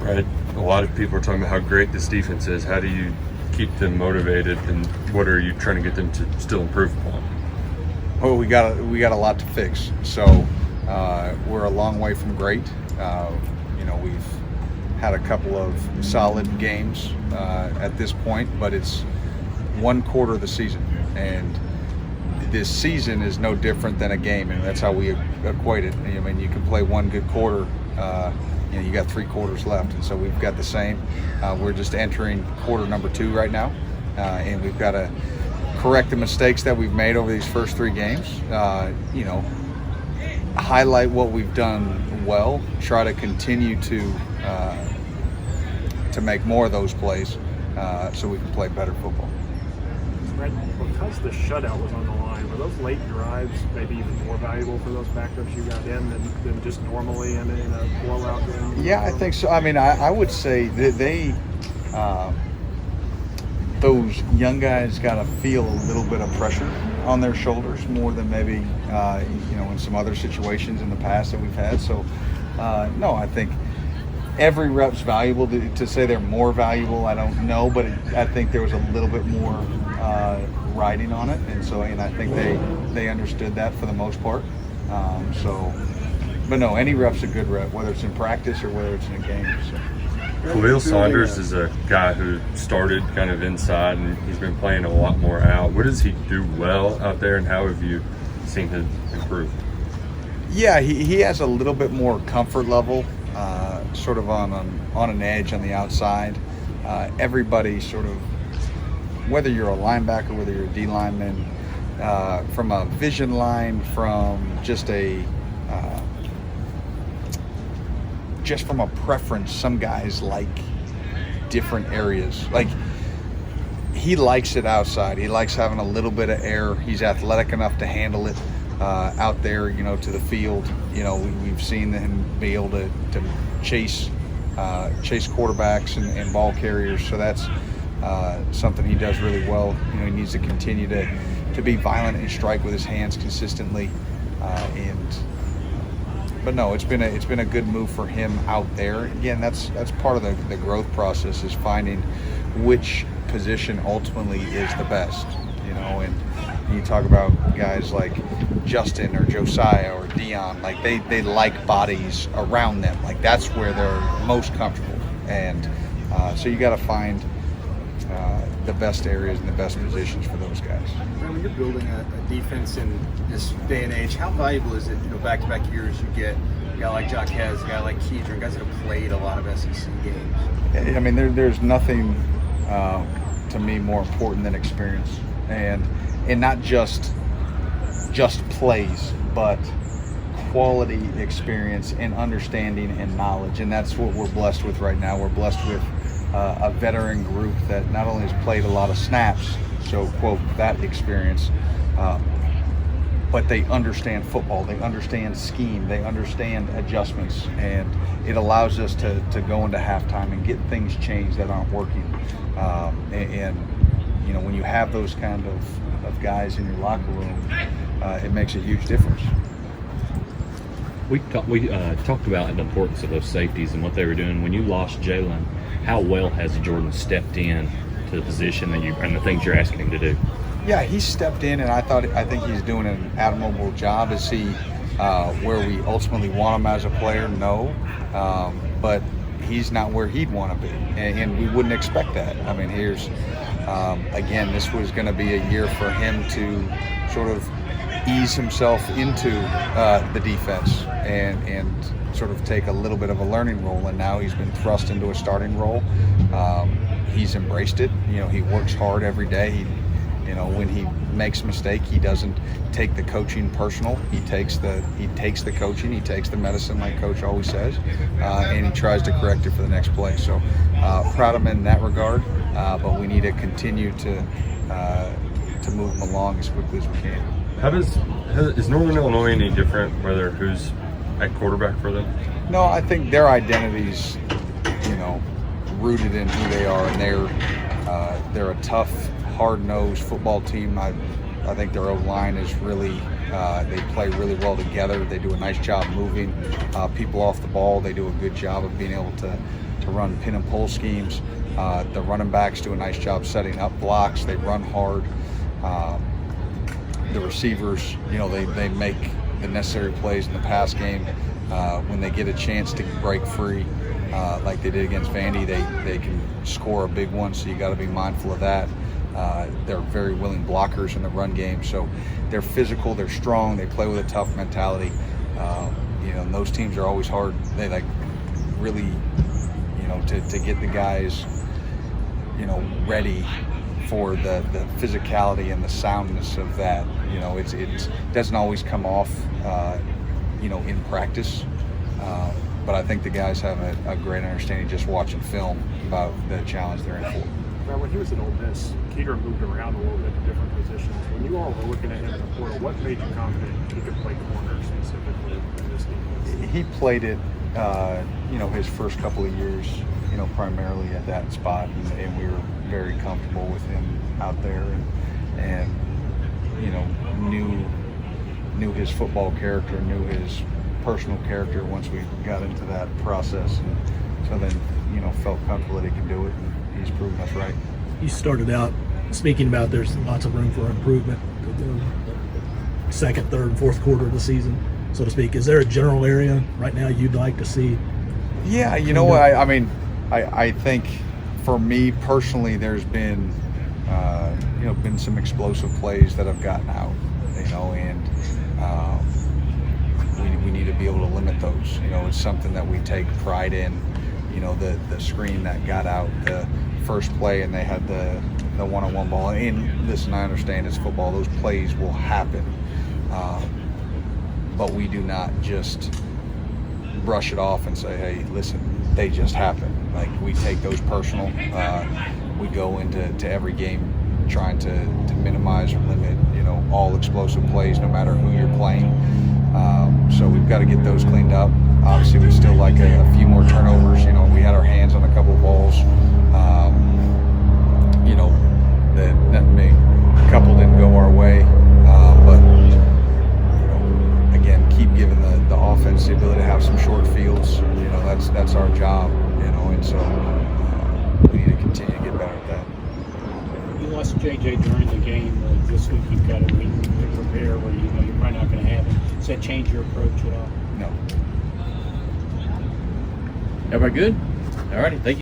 Right. A lot of people are talking about how great this defense is. How do you keep them motivated, and what are you trying to get them to still improve upon? Well, we got a lot to fix. So we're a long way from great. We've had a couple of solid games at this point, but it's one quarter of the season, and this season is no different than a game, and that's how we equate it. I mean, you can play one good quarter. You got 3 quarters left, and so we've got the same. We're just entering quarter number 2 right now, and we've got to correct the mistakes that we've made over these first 3 games. Highlight what we've done well. Try to continue to make more of those plays, so we can play better football. Right, because the shutout was on the line, were those late drives maybe even more valuable for those backups you got in than just normally in a blowout game? Yeah, I think so. I mean, I would say that those young guys got to feel a little bit of pressure on their shoulders more than maybe in some other situations in the past that we've had. So no, I think every rep's valuable. To say they're more valuable, I don't know, but I think there was a little bit more riding on it, and I think they understood that for the most part. But no, any rep's a good rep, whether it's in practice or whether it's in a game. So. Khalil Saunders is a guy who started kind of inside, and he's been playing a lot more out. What does he do well out there, and how have you seen him improve? Yeah, he has a little bit more comfort level, sort of on an edge on the outside. Everybody sort of, whether you're a linebacker, whether you're a D lineman, from a vision line, from just from a preference, some guys like different areas. Like, he likes it outside. He likes having a little bit of air. He's athletic enough to handle it out there, to the field. We've seen him be able to chase quarterbacks and ball carriers. So that's something he does really well. He needs to continue to be violent and strike with his hands consistently. But no, it's been a good move for him out there. Again, that's part of the growth process, is finding which position ultimately is the best. And you talk about guys like Justin or Josiah or Dion, like they like bodies around them. Like, that's where they're most comfortable. And so you got to find the best areas and the best positions for those guys. When you're building a defense in this day and age, how valuable is it, back-to-back years you get a guy like Jaquez, a guy like Kedron, guys that have played a lot of SEC games? I mean, there's nothing to me more important than experience, and not just plays, but quality experience and understanding and knowledge. And that's what we're blessed with right now. We're blessed with a veteran group that not only has played a lot of snaps, so quote that experience, but they understand football, they understand scheme, they understand adjustments, and it allows us to go into halftime and get things changed that aren't working. When you have those kind of guys in your locker room, it makes a huge difference. We talked about the importance of those safeties and what they were doing. When you lost Jalen, how well has Jordan stepped in to the position and the things you're asking him to do? Yeah, he stepped in, and I think he's doing an admirable job. Is he where we ultimately want him as a player? No, but he's not where he'd want to be, and we wouldn't expect that. I mean, again, this was going to be a year for him to sort of ease himself into the defense and sort of take a little bit of a learning role, and now he's been thrust into a starting role. He's embraced it. He works hard every day. When he makes a mistake, he doesn't take the coaching personal. He takes the coaching, he takes the medicine, like Coach always says, and he tries to correct it for the next play. So proud of him in that regard, but we need to continue to move him along as quickly as we can. Is Northern Illinois any different, whether who's at quarterback for them? No, I think their identity's, rooted in who they are, and they're a tough, hard-nosed football team. I think their O-line is really, they play really well together. They do a nice job moving people off the ball. They do a good job of being able to to run pin and pull schemes. The running backs do a nice job setting up blocks. They run hard. The receivers, they make the necessary plays in the pass game. When they get a chance to break free, like they did against Vandy, they can score a big one, so you got to be mindful of that. They're very willing blockers in the run game, so they're physical, they're strong, they play with a tough mentality. And those teams are always hard. They really, to get the guys, ready for the physicality and the soundness of that. It doesn't always come off, in practice. But I think the guys have a great understanding just watching film about the challenge they're in for. Now, when he was at Ole Miss, Keeter moved around a little bit to different positions. When you all were looking at him in the portal, what made you confident he could play corner specifically in this defense? He played it, his first couple of years, primarily at that spot, and we were very comfortable with him out there, and knew his football character, knew his personal character once we got into that process, and so then felt comfortable that he could do it, and he's proven us right. You started out speaking about there's lots of room for improvement, second, third, and fourth quarter of the season, so to speak. Is there a general area right now you'd like to see? Yeah, I think for me personally, there's been been some explosive plays that have gotten out, and we need to be able to limit those. It's something that we take pride in. The screen that got out, the first play, and they had the one-on-one ball. And listen, I understand it's football; those plays will happen, but we do not just brush it off and say, "Hey, listen, they just happened." Like, we take those personal. We go into every game trying to minimize or limit, all explosive plays, no matter who you're playing. So we've got to get those cleaned up. Obviously, we still like a few more turnovers. We had our hands on a couple of balls. A couple didn't go our way, but again, keep giving the offense the ability to have some short fields. That's our job. And so we need to continue to get better at that. You lost JJ during the game. This week you've got a week to prepare where you're probably not going to have him. Does that change your approach at all? No. Everybody good? All righty. Thank you.